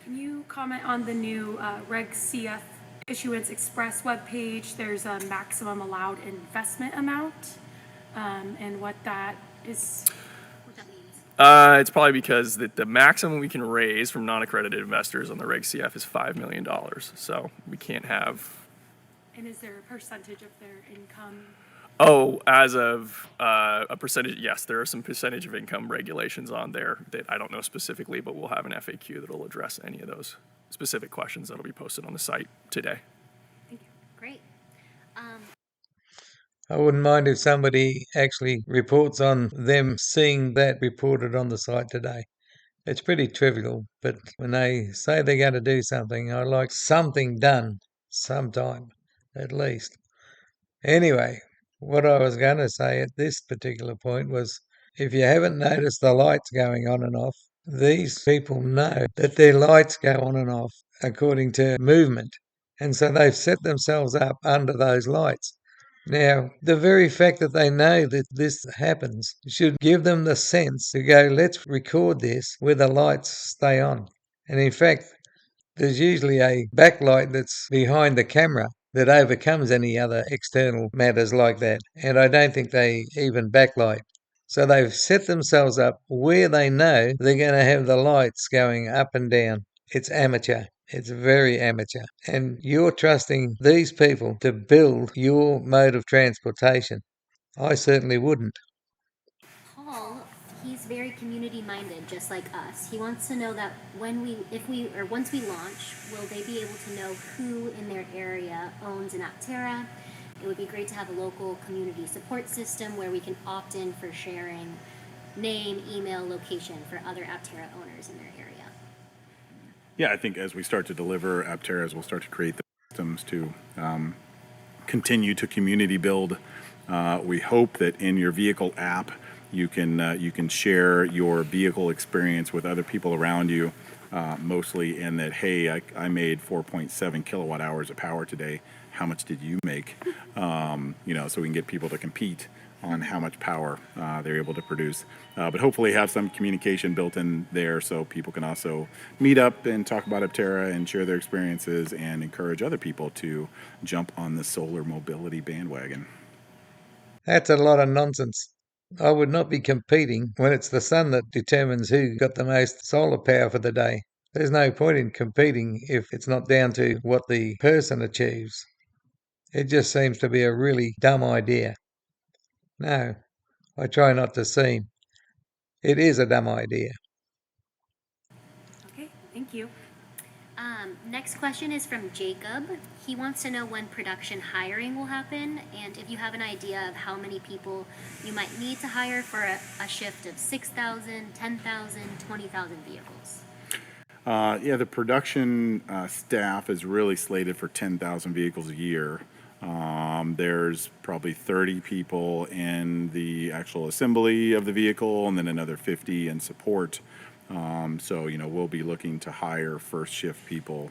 Can you comment on the new Reg CF Issuance Express webpage? There's a maximum allowed investment amount, and what that is, what that means. It's probably because the maximum we can raise from non-accredited investors on the Reg CF is $5 million. So we can't have. And is there a percentage of their income? Oh, as of a percentage, yes, there are some percentage of income regulations on there that I don't know specifically, but we'll have an FAQ that'll address any of those specific questions that'll be posted on the site today. Thank you. Great. I wouldn't mind if somebody actually reports on them seeing that reported on the site today. It's pretty trivial, but when they say they're going to do something, I like something done sometime, at least. Anyway, what I was going to say at this particular point was, if you haven't noticed the lights going on and off, these people know that their lights go on and off according to movement. And so they've set themselves up under those lights. Now, the very fact that they know that this happens should give them the sense to go, let's record this where the lights stay on. And in fact, there's usually a backlight that's behind the camera that overcomes any other external matters like that. And I don't think they even backlight. So they've set themselves up where they know they're going to have the lights going up and down. It's amateur. It's very amateur. And you're trusting these people to build your mode of transportation. I certainly wouldn't. Paul, he's very community-minded, just like us. He wants to know that once we launch, will they be able to know who in their area owns an APTERA? It would be great to have a local community support system where we can opt in for sharing name, email, location for other APTERA owners in their area. Yeah, I think as we start to deliver APTERAs, we'll start to create the systems to continue to community build. We hope that in your vehicle app, you can share your vehicle experience with other people around you, mostly in that, hey, I made 4.7 kilowatt hours of power today. How much did you make? So we can get people to compete on how much power they're able to produce. But hopefully have some communication built in there so people can also meet up and talk about APTERA and share their experiences and encourage other people to jump on the solar mobility bandwagon. That's a lot of nonsense. I would not be competing when it's the sun that determines who got the most solar power for the day. There's no point in competing if it's not down to what the person achieves. It just seems to be a really dumb idea. No, I try not to seem. It is a dumb idea. Okay, thank you. Next question is from Jacob. He wants to know when production hiring will happen and if you have an idea of how many people you might need to hire for a shift of 6,000, 10,000, 20,000 vehicles. The production staff is really slated for 10,000 vehicles a year. There's probably 30 people in the actual assembly of the vehicle and then another 50 in support. We'll be looking to hire first shift people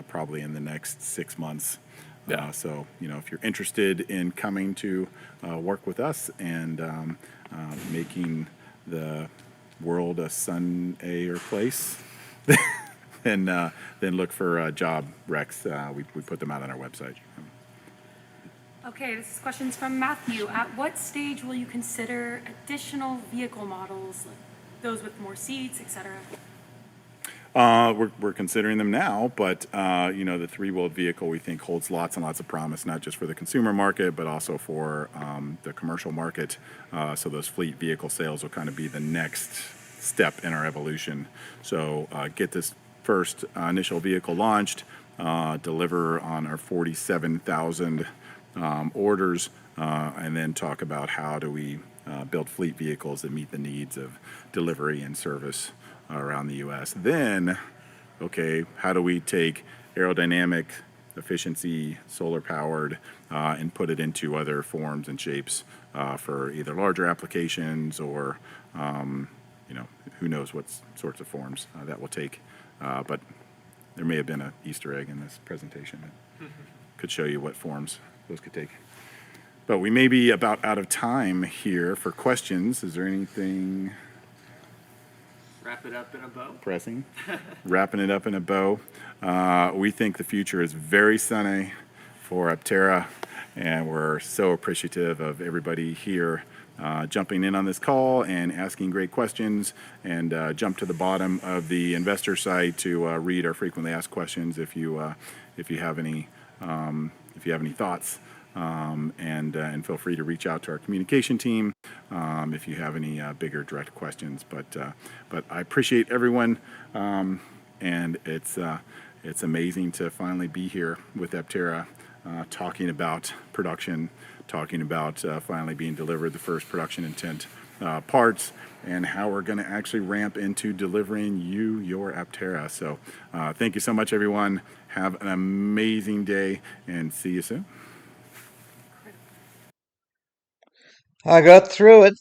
probably in the next 6 months. Yeah. If you're interested in coming to work with us and making the world a sun-air place, then look for job recs. We put them out on our website. Okay, this is questions from Matthew. At what stage will you consider additional vehicle models, like those with more seats, etc.? We're considering them now, but the three-wheeled vehicle we think holds lots and lots of promise, not just for the consumer market, but also for the commercial market. So those fleet vehicle sales will kind of be the next step in our evolution. So get this first initial vehicle launched, deliver on our 47,000 orders, and then talk about how do we build fleet vehicles that meet the needs of delivery and service around the U.S. Then, how do we take aerodynamic efficiency, solar powered, and put it into other forms and shapes for either larger applications or, who knows what sorts of forms that will take. But there may have been an Easter egg in this presentation that could show you what forms those could take. But we may be about out of time here for questions. Is there anything? Wrap it up in a bow. Pressing, wrapping it up in a bow. We think the future is very sunny for APTERA, and we're so appreciative of everybody here jumping in on this call and asking great questions. And jump to the bottom of the investor site to read our frequently asked questions if you have any thoughts. And feel free to reach out to our communication team if you have any bigger direct questions. But I appreciate everyone, and it's amazing to finally be here with APTERA, talking about production, talking about finally being delivered the first production intent parts, and how we're going to actually ramp into delivering you your APTERA. So thank you so much, everyone. Have an amazing day, and see you soon. I got through it.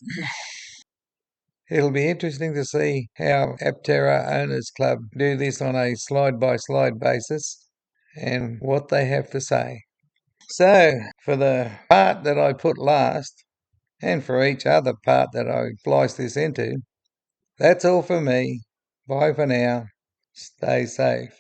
It'll be interesting to see how APTERA Owners Club do this on a slide-by-slide basis and what they have to say. So, for the part that I put last, and for each other part that I splice this into, that's all for me. Bye for now. Stay safe.